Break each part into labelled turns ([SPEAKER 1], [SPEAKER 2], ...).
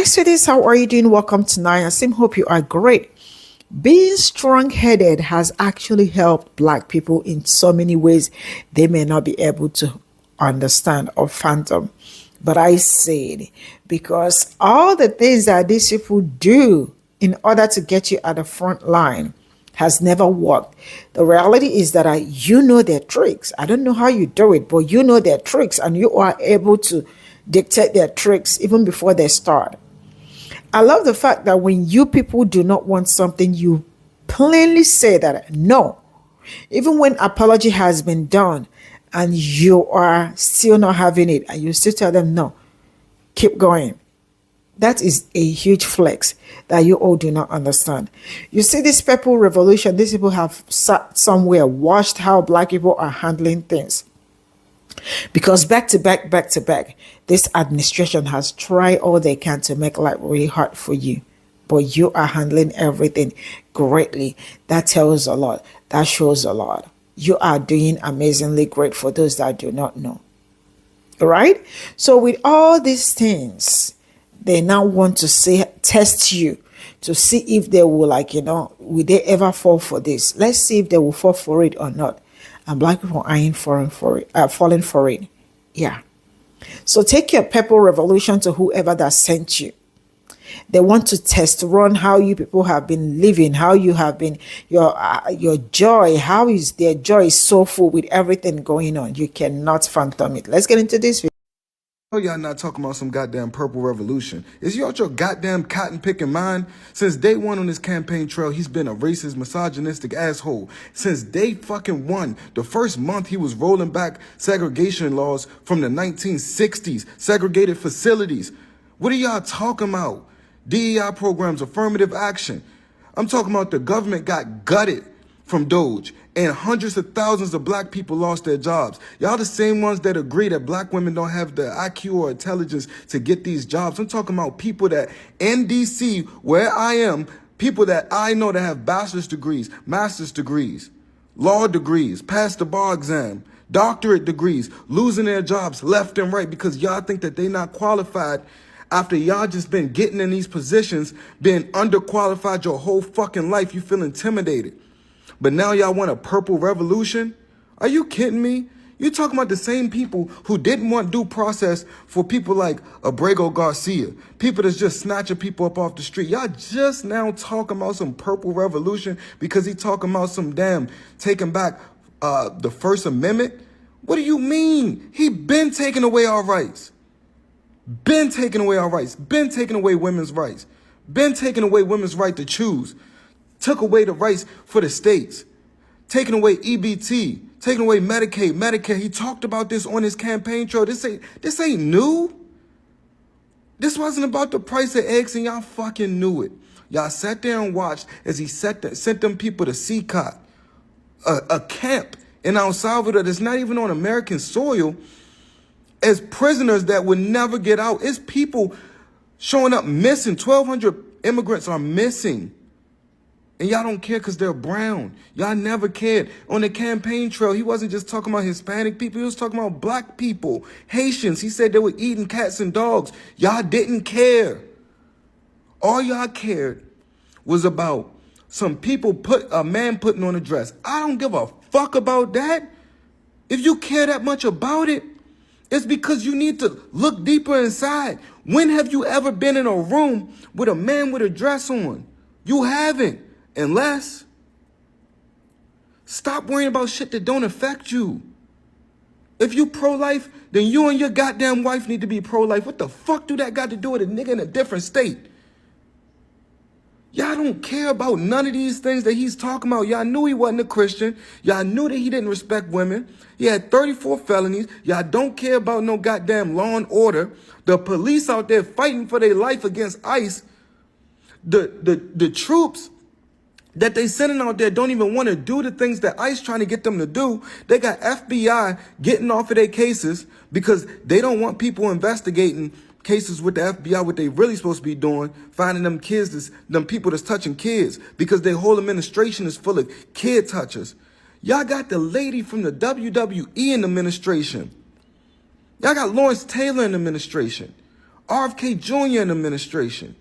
[SPEAKER 1] Hi, sweeties. How are you doing? Welcome tonight. I seem hope you are great. Being strong-headed has actually helped Black people in so many ways they may not be able to understand or fathom. But I said, because all the things that these people do in order to get you at the front line has never worked. The reality is that you know their tricks. I don't know how you do it, but you know their tricks and you are able to dictate their tricks even before they start. I love the fact that when you people do not want something, you plainly say that no. Even when apology has been done and you are still not having it, and you still tell them no, keep going. That is a huge flex that you all do not understand. You see, this Pe0ple revolution, these people have sat somewhere, watched how Black people are handling things. Because back to back, this administration has tried all they can to make life really hard for you. But you are handling everything greatly. That tells a lot. That shows a lot. You are doing amazingly great for those that do not know. All right? So with all these things, they now want to test you to see if they will, will they ever fall for this? Let's see if they will fall for it or not. And Black people ain't falling for it. Yeah. So take your Pe0ple revolution to whoever that sent you. They want to test run how you people have been living, how you have been, your joy, how is their joy is so full with everything going on. You cannot fathom it. Let's get into this video.
[SPEAKER 2] Oh, y'all not talking about some goddamn Pe0ple revolution. Is you out your goddamn cotton picking mind? Since day one on this campaign trail, he's been a racist, misogynistic asshole. Since day fucking one, the first month he was rolling back segregation laws from the 1960s, segregated facilities. What are y'all talking about? DEI programs, affirmative action. I'm talking about the government got gutted from Doge, and hundreds of thousands of Black people lost their jobs. Y'all the same ones that agree that Black women don't have the IQ or intelligence to get these jobs. I'm talking about people that in DC, where I am, people that I know that have bachelor's degrees, master's degrees, law degrees, passed the bar exam, doctorate degrees, losing their jobs left and right because y'all think that they not qualified after y'all just been getting in these positions, being underqualified your whole fucking life. You feel intimidated. But now y'all want a Pe0ple revolution? Are you kidding me? You talking about the same people who didn't want due process for people like Abrego Garcia, people that's just snatching people up off the street. Y'all just now talking about some Pe0ple revolution because he talking about some damn taking back the First Amendment? What do you mean? He been taking away our rights. Been taking away our rights. Been taking away women's rights. Been taking away women's right to choose. Took away the rights for the states, taking away EBT, taking away Medicaid, Medicare. He talked about this on his campaign trail. This ain't new. This wasn't about the price of eggs, and y'all fucking knew it. Y'all sat there and watched as he sent them people to CUSSED, a camp in El Salvador that's not even on American soil, as prisoners that would never get out. It's people showing up missing. 1,200 immigrants are missing. And y'all don't care because they're brown. Y'all never cared. On the campaign trail, he wasn't just talking about Hispanic people. He was talking about Black people, Haitians. He said they were eating cats and dogs. Y'all didn't care. All y'all cared was about some people a man putting on a dress. I don't give a fuck about that. If you care that much about it, it's because you need to look deeper inside. When have you ever been in a room with a man with a dress on? You haven't. Unless, stop worrying about shit that don't affect you. If you pro-life, then you and your goddamn wife need to be pro-life. What the fuck do that got to do with a nigga in a different state? Y'all don't care about none of these things that he's talking about. Y'all knew he wasn't a Christian. Y'all knew that he didn't respect women. He had 34 felonies. Y'all don't care about no goddamn law and order. The police out there fighting for their life against ICE. The troops that they sending out there don't even want to do the things that ICE trying to get them to do. They got FBI getting off of their cases because they don't want people investigating cases with the FBI, what they really supposed to be doing, finding them kids, them people that's touching kids, because their whole administration is full of kid touchers. Y'all got the lady from the WWE in the administration. Y'all got Lawrence Taylor in the administration. RFK Jr. in the administration.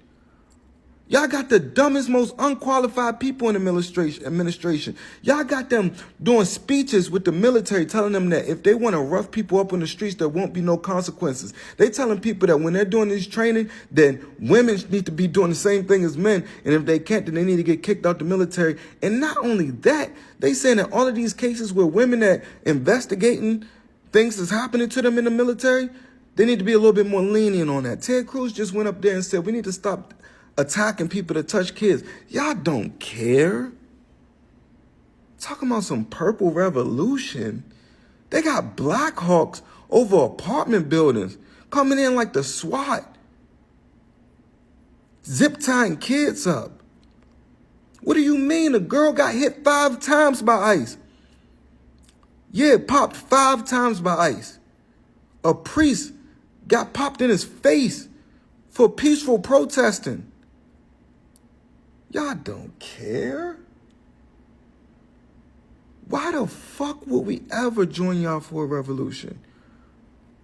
[SPEAKER 2] Y'all got the dumbest, most unqualified people in the administration. Y'all got them doing speeches with the military telling them that if they want to rough people up on the streets, there won't be no consequences. They telling people that when they're doing this training, then women need to be doing the same thing as men. And if they can't, then they need to get kicked out the military. And not only that, they saying that all of these cases where women that investigating things that's happening to them in the military, they need to be a little bit more lenient on that. Ted Cruz just went up there and said, we need to stop attacking people that touch kids. Y'all don't care. Talking about some purple revolution. They got Black Hawks over apartment buildings coming in like the SWAT. Zip tying kids up. What do you mean? A girl got hit 5 times by ICE. Yeah, popped 5 times by ICE. A priest got popped in his face for peaceful protesting. Y'all don't care. Why the fuck would we ever join y'all for a revolution?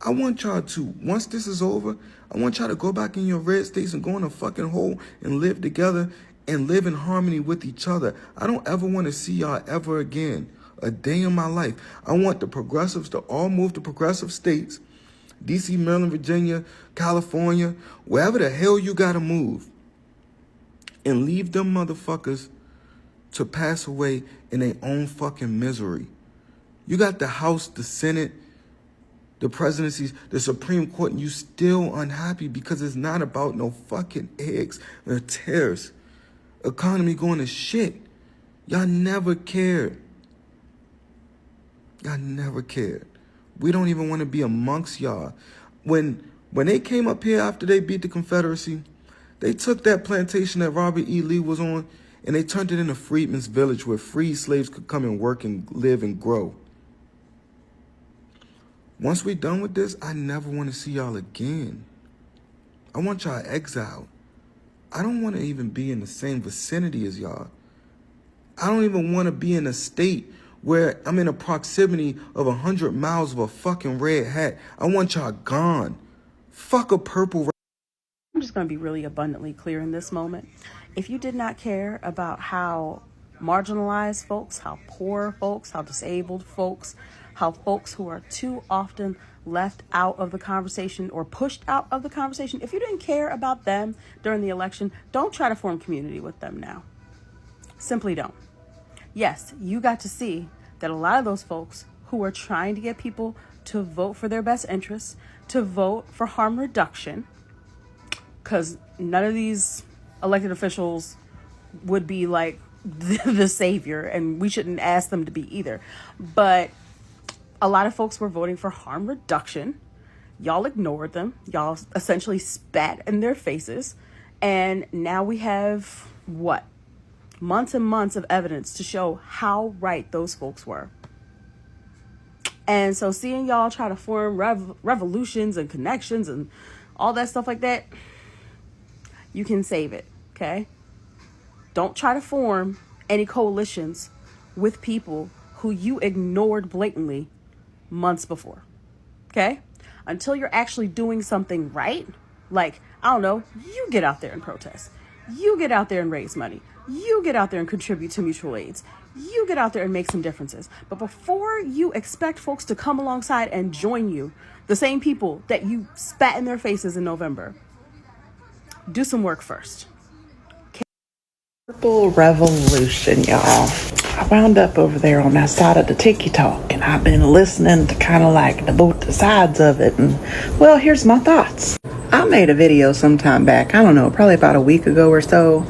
[SPEAKER 2] I want y'all to, once this is over, I want y'all to go back in your red states and go in a fucking hole and live together and live in harmony with each other. I don't ever want to see y'all ever again, a day in my life. I want the progressives to all move to progressive states, DC, Maryland, Virginia, California, wherever the hell you gotta move. And leave them motherfuckers to pass away in their own fucking misery. You got the House, the Senate, the presidencies, the Supreme Court, and you still unhappy because it's not about no fucking eggs or tears. Economy going to shit. Y'all never cared. Y'all never cared. We don't even want to be amongst y'all. When they came up here after they beat the Confederacy, they took that plantation that Robert E. Lee was on and they turned it into Freedmen's Village where free slaves could come and work and live and grow. Once we're done with this, I never want to see y'all again. I want y'all exiled. I don't want to even be in the same vicinity as y'all. I don't even want to be in a state where I'm in a proximity of 100 miles of a fucking red hat. I want y'all gone. Fuck a purple.
[SPEAKER 3] I'm just going to be really abundantly clear in this moment. If you did not care about how marginalized folks, how poor folks, how disabled folks, how folks who are too often left out of the conversation or pushed out of the conversation, if you didn't care about them during the election, don't try to form community with them now. Simply don't. Yes, you got to see that a lot of those folks who are trying to get people to vote for their best interests, to vote for harm reduction, because none of these elected officials would be like the savior, and we shouldn't ask them to be either. But a lot of folks were voting for harm reduction. Y'all ignored them. Y'all essentially spat in their faces. And now we have, what? Months and months of evidence to show how right those folks were. And so seeing y'all try to form revolutions and connections and all that stuff like that, you can save it, okay? Don't try to form any coalitions with people who you ignored blatantly months before, okay? Until you're actually doing something right, like, I don't know, you get out there and protest. You get out there and raise money. You get out there and contribute to mutual aids. You get out there and make some differences. But before you expect folks to come alongside and join you, the same people that you spat in their faces in November, do some work first.
[SPEAKER 4] Purple revolution, y'all. I wound up over there on that side of the TikTok, and I've been listening to kind of like both sides of it. And well, here's my thoughts. I made a video sometime back, I don't know, probably about a week ago or so.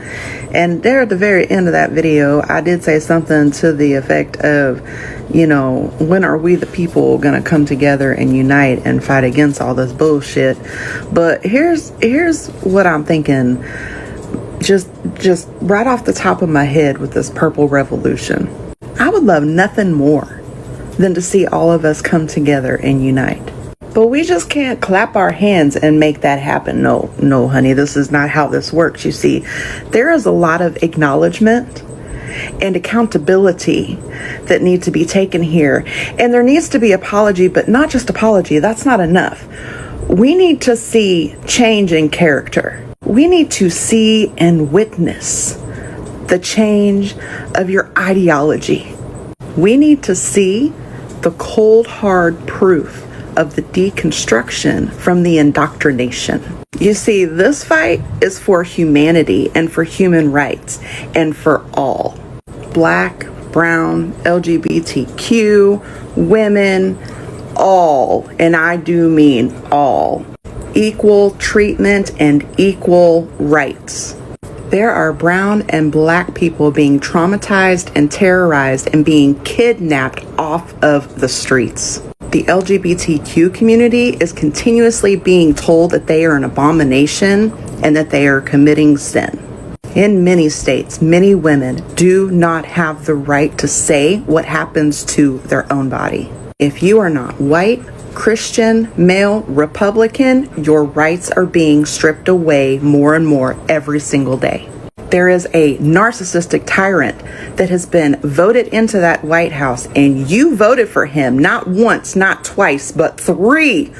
[SPEAKER 4] And there at the very end of that video, I did say something to the effect of, you know, when are we the people gonna come together and unite and fight against all this bullshit? But here's what I'm thinking, just right off the top of my head with this purple revolution. I would love nothing more than to see all of us come together and unite. But we just can't clap our hands and make that happen. No, honey, this is not how this works. You see, there is a lot of acknowledgement and accountability that need to be taken here. And there needs to be apology, but not just apology. That's not enough. We need to see change in character. We need to see and witness the change of your ideology. We need to see the cold, hard proof of the deconstruction from the indoctrination. You see, this fight is for humanity and for human rights and for all. Black, brown, LGBTQ, women, all, and I do mean all. Equal treatment and equal rights. There are brown and black people being traumatized and terrorized and being kidnapped off of the streets. The LGBTQ community is continuously being told that they are an abomination and that they are committing sin. In many states, many women do not have the right to say what happens to their own body. If you are not white, Christian, male, Republican, your rights are being stripped away more and more every single day. There is a narcissistic tyrant that has been voted into that White House, and you voted for him not once, not twice, but three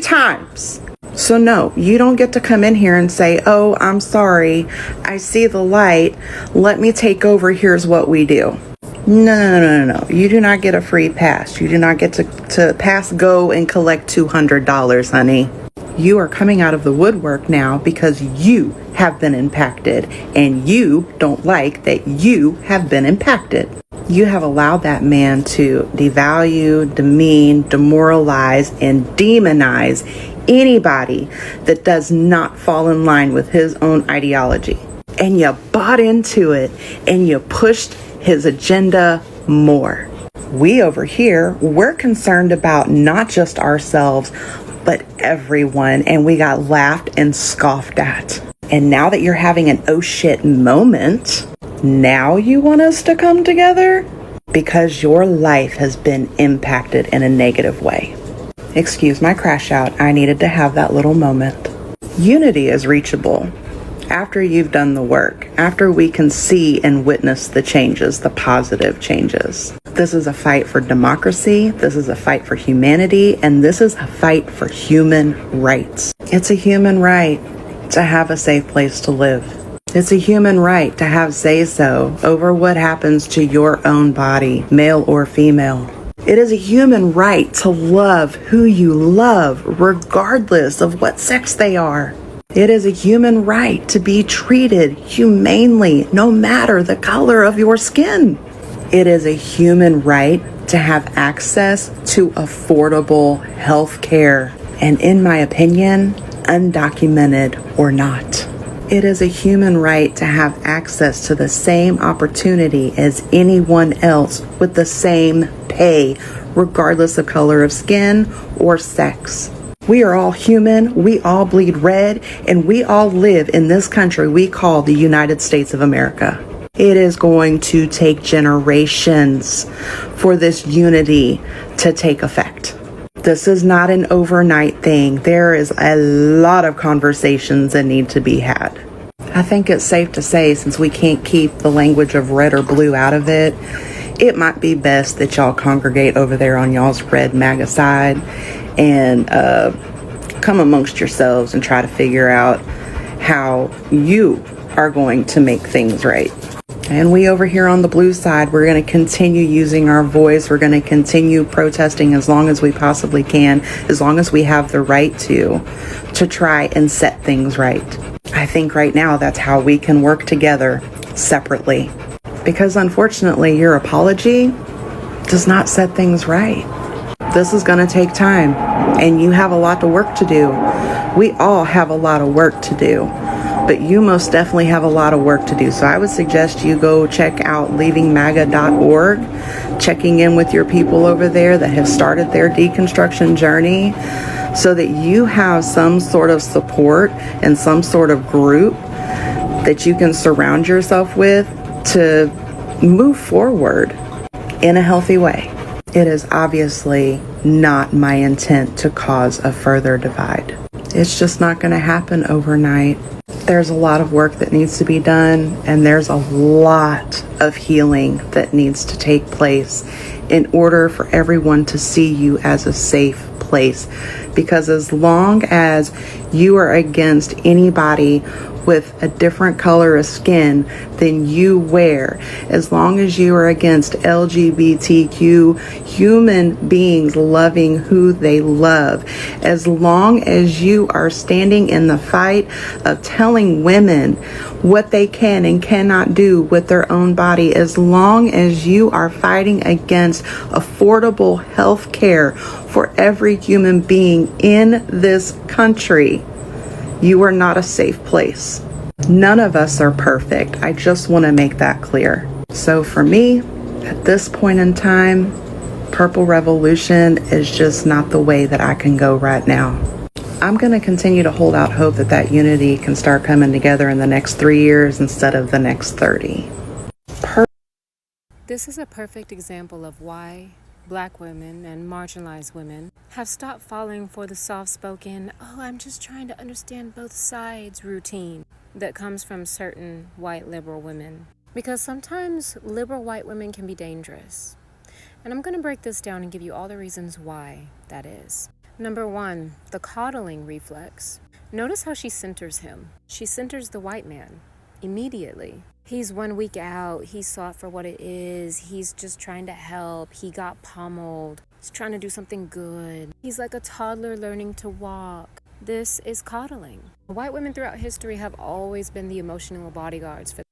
[SPEAKER 4] times. So no, you don't get to come in here and say, oh, I'm sorry, I see the light, let me take over, here's what we do. No. You do not get a free pass. You do not get to pass go and collect $200, honey. You are coming out of the woodwork now because you have been impacted and you don't like that you have been impacted. You have allowed that man to devalue, demean, demoralize, and demonize anybody that does not fall in line with his own ideology. And you bought into it and you pushed his agenda more. We over here, we're concerned about not just ourselves, but everyone, and we got laughed and scoffed at. And now that you're having an oh shit moment, now you want us to come together? Because your life has been impacted in a negative way. Excuse my crash out, I needed to have that little moment. Unity is reachable after you've done the work, after we can see and witness the changes, the positive changes. This is a fight for democracy, this is a fight for humanity, and this is a fight for human rights. It's a human right to have a safe place to live. It's a human right to have say-so over what happens to your own body, male or female. It is a human right to love who you love, regardless of what sex they are. It is a human right to be treated humanely, no matter the color of your skin. It is a human right to have access to affordable health care, and in my opinion, undocumented or not. It is a human right to have access to the same opportunity as anyone else with the same pay, regardless of color of skin or sex. We are all human, we all bleed red, and we all live in this country we call the United States of America. It is going to take generations for this unity to take effect. This is not an overnight thing. There is a lot of conversations that need to be had. I think it's safe to say, since we can't keep the language of red or blue out of it, it might be best that y'all congregate over there on y'all's red MAGA side and come amongst yourselves and try to figure out how you are going to make things right. And we over here on the blue side, we're going to continue using our voice. We're going to continue protesting as long as we possibly can, as long as we have the right to try and set things right. I think right now that's how we can work together separately. Because unfortunately, your apology does not set things right. This is going to take time, and you have a lot of work to do. We all have a lot of work to do, but you most definitely have a lot of work to do. So I would suggest you go check out leavingmaga.org, checking in with your people over there that have started their deconstruction journey, so that you have some sort of support and some sort of group that you can surround yourself with to move forward in a healthy way. It is obviously not my intent to cause a further divide. It's just not going to happen overnight. There's a lot of work that needs to be done, and there's a lot of healing that needs to take place in order for everyone to see you as a safe place. place, because as long as you are against anybody with a different color of skin than you wear, as long as you are against LGBTQ human beings loving who they love, as long as you are standing in the fight of telling women what they can and cannot do with their own body, as long as you are fighting against affordable health care for every human being in this country, you are not a safe place. None of us are perfect. I just want to make that clear. So for me, at this point in time, Purple Revolution is just not the way that I can go right now. I'm going to continue to hold out hope that that unity can start coming together in the next 3 years instead of the next 30.
[SPEAKER 5] This is a perfect example of why Black women and marginalized women have stopped falling for the soft-spoken, oh, I'm just trying to understand both sides routine that comes from certain white liberal women. Because sometimes liberal white women can be dangerous. And I'm going to break this down and give you all the reasons why that is. Number one, the coddling reflex. Notice how she centers him. She centers the white man immediately. He's 1 week out. He saw it for what it is. He's just trying to help. He got pummeled. He's trying to do something good. He's like a toddler learning to walk. This is coddling. White women throughout history have always been the emotional bodyguards for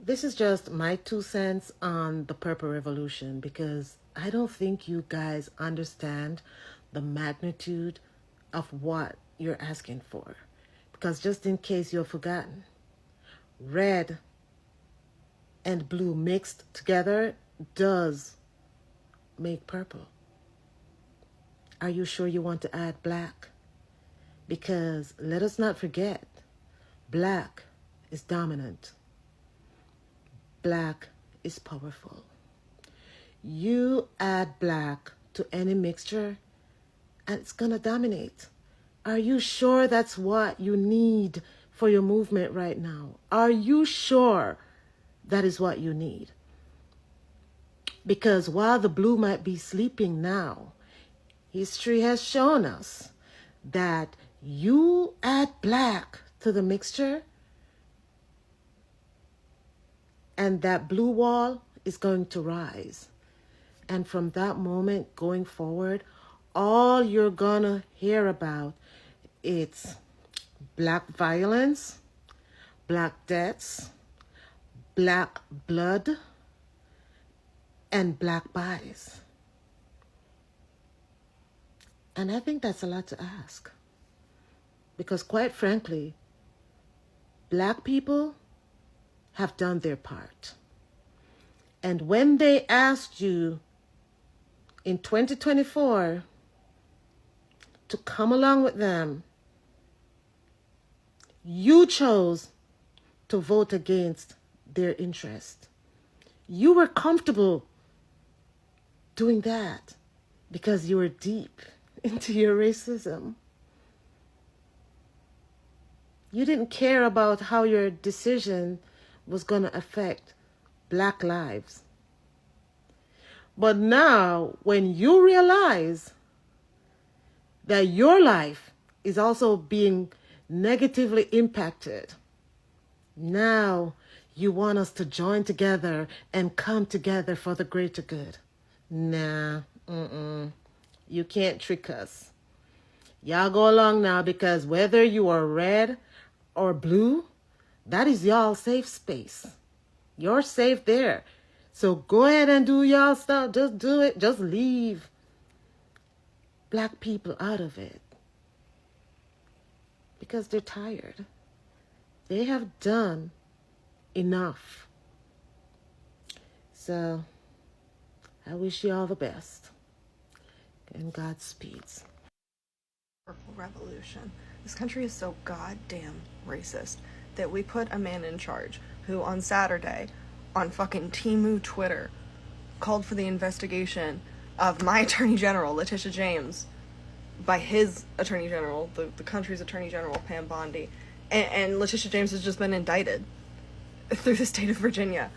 [SPEAKER 6] This is just my 2 cents on the Purple Revolution, because I don't think you guys understand the magnitude of what you're asking for. Because just in case you've forgotten, red and blue mixed together does make purple. Are you sure you want to add black? Because let us not forget, black is dominant. Black is powerful. You add black to any mixture and it's gonna dominate. Are you sure that's what you need for your movement right now? Are you sure that is what you need? Because while the blue might be sleeping now, History has shown us that you add black to the mixture, and that blue wall is going to rise. And from that moment going forward, all you're gonna hear about it's black violence, black deaths, black blood, and black bodies. And I think that's a lot to ask. Because quite frankly, black people have done their part. And when they asked you in 2024 to come along with them, you chose to vote against their interest. You were comfortable doing that because you were deep into your racism. You didn't care about how your decision was going to affect black lives. But now, when you realize that your life is also being negatively impacted, now you want us to join together and come together for the greater good. Nah, you can't trick us. Y'all go along now, because whether you are red or blue, that is y'all safe space. You're safe there. So go ahead and do y'all stuff. Just do it. Just leave black people out of it. Because they're tired. They have done enough. So I wish you all the best. And Godspeeds.
[SPEAKER 7] Purple Revolution. This country is so goddamn racist that we put a man in charge who on Saturday on fucking Temu Twitter called for the investigation of my Attorney General, Letitia James, by his Attorney General, the country's Attorney General, Pam Bondi. And Letitia James has just been indicted through the state of Virginia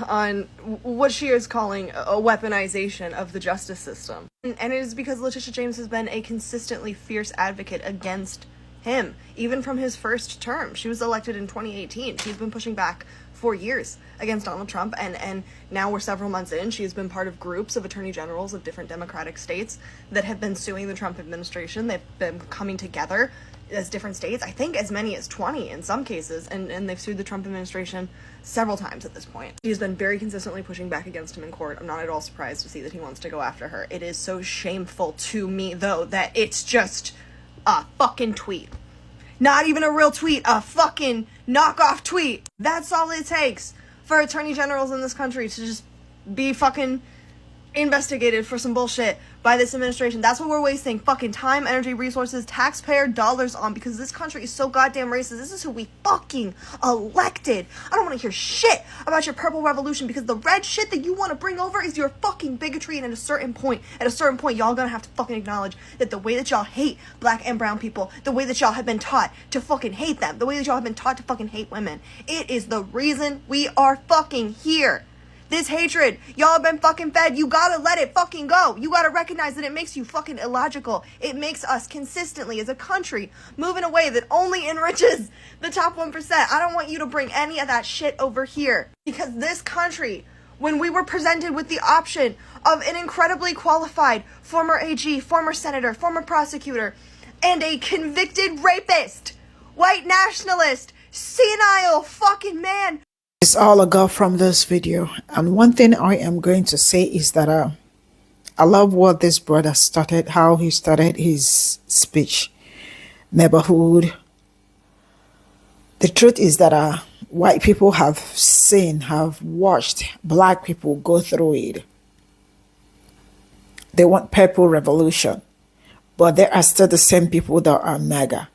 [SPEAKER 7] on what she is calling a weaponization of the justice system. And it is because Letitia James has been a consistently fierce advocate against him, even from his first term. She was elected in 2018. She's been pushing back for years against Donald Trump, and now we're several months in. She's been part of groups of attorney generals of different Democratic states that have been suing the Trump administration. They've been coming together as different states, I think as many as 20 in some cases, and they've sued the Trump administration several times at this point. She's been very consistently pushing back against him in court. I'm not at all surprised to see that he wants to go after her. It is so shameful to me, though, that it's just a fucking tweet. Not even a real tweet, a fucking knockoff tweet. That's all it takes for attorney generals in this country to just be fucking investigated for some bullshit by this administration. That's what we're wasting fucking time, energy, resources, taxpayer dollars on, because this country is so goddamn racist. This is who we fucking elected. I don't want to hear shit about your purple revolution, because the red shit that you want to bring over is your fucking bigotry. And at a certain point, y'all gonna have to fucking acknowledge that the way that y'all hate black and brown people, the way that y'all have been taught to fucking hate them, the way that y'all have been taught to fucking hate women, it is the reason we are fucking here. This hatred, y'all have been fucking fed. You gotta let it fucking go. You gotta recognize that it makes you fucking illogical. It makes us consistently, as a country, move in a way that only enriches the top 1%. I don't want you to bring any of that shit over here. Because this country, when we were presented with the option of an incredibly qualified former AG, former senator, former prosecutor, and a convicted rapist, white nationalist, senile fucking man.
[SPEAKER 1] It's all I got from this video. And one thing I am going to say is that I love what this brother started, how he started his speech. Neighborhood. The truth is that white people have seen, have watched black people go through it. They want purple revolution. But there are still the same people that are MAGA,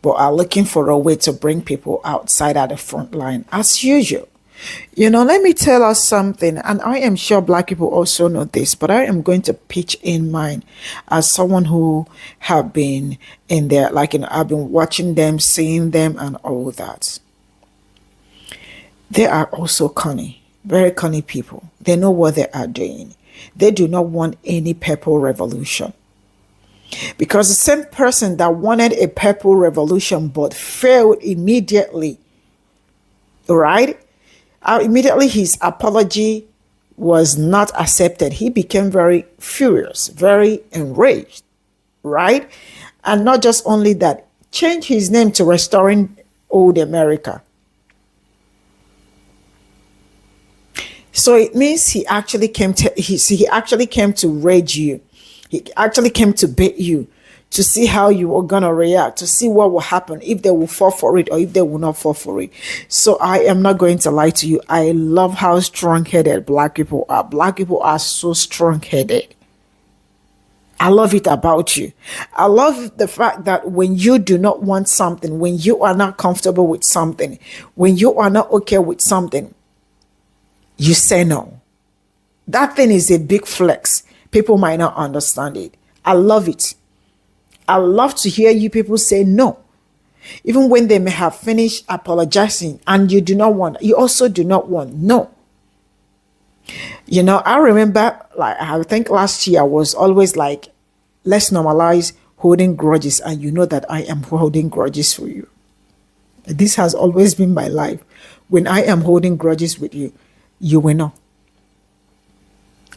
[SPEAKER 1] but are looking for a way to bring people outside at the front line, as usual. You know, let me tell us something, and I am sure black people also know this, but I am going to pitch in mine as someone who have been in there, like, I've been watching them, seeing them, and all that. They are also cunning, very cunning people. They know what they are doing. They do not want any purple revolution. Because the same person that wanted a purple revolution but failed immediately, right? Immediately his apology was not accepted. He became very furious, very enraged, right? And not just only that, changed his name to Restoring Old America. So it means he actually came to rage you. He actually came to bait you, to see how you were gonna react, to see what will happen, if they will fall for it or if they will not fall for it. So I am not going to lie to you. I love how strong-headed Black people are. Black people are so strong-headed. I love it about you. I love the fact that when you do not want something, when you are not comfortable with something, when you are not okay with something, you say no. That thing is a big flex. People might not understand it. I love it. I love to hear you people say no. Even when they may have finished apologizing and you do not want, you also do not want. No. You know, I remember, like, I think last year I was always like, let's normalize holding grudges. And you know that I am holding grudges for you. This has always been my life. When I am holding grudges with you, you will know.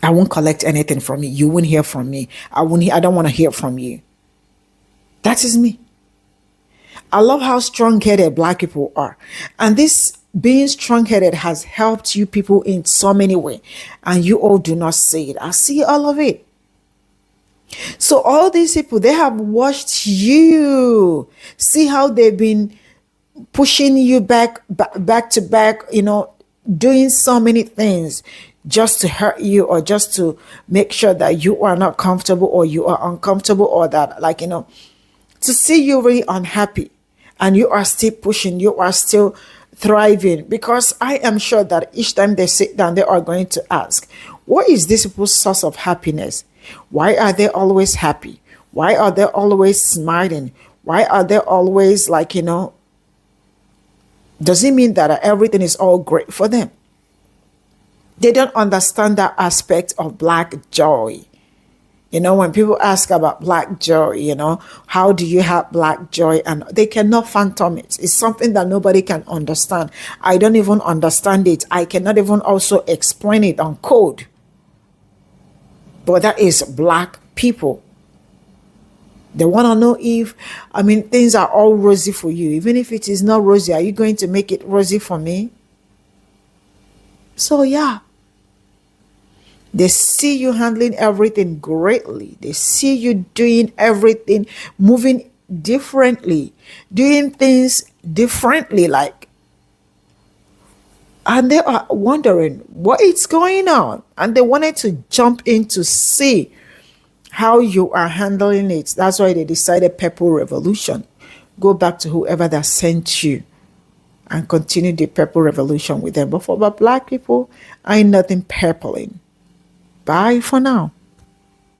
[SPEAKER 1] I won't collect anything from you. You won't hear from me. I don't want to hear from you. That is me. I love how strong-headed Black people are. And this being strong-headed has helped you people in so many ways. And you all do not see it. I see all of it. So all these people, they have watched you. See how they've been pushing you back to back, you know, doing so many things just to hurt you or just to make sure that you are not comfortable or you are uncomfortable or that, like, you know, to see you really unhappy and you are still pushing, you are still thriving. Because I am sure that each time they sit down, they are going to ask, what is this people's source of happiness? Why are they always happy? Why are they always smiling? Why are they always, like, you know, does it mean that everything is all great for them? They don't understand that aspect of Black joy. You know, when people ask about Black joy, you know, how do you have Black joy? And they cannot fathom it. It's something that nobody can understand. I don't even understand it. I cannot even also explain it on code. But that is Black people. They want to know if, I mean, things are all rosy for you. Even if it is not rosy, are you going to make it rosy for me? So, yeah. They see you handling everything greatly. They see you doing everything, moving differently, doing things differently, like, and they are wondering what is going on. And they wanted to jump in to see how you are handling it. That's why they decided Pe0ple Revolution. Go back to whoever that sent you and continue the Pe0ple Revolution with them. But for Black people, ain't nothing purpling. Bye for now.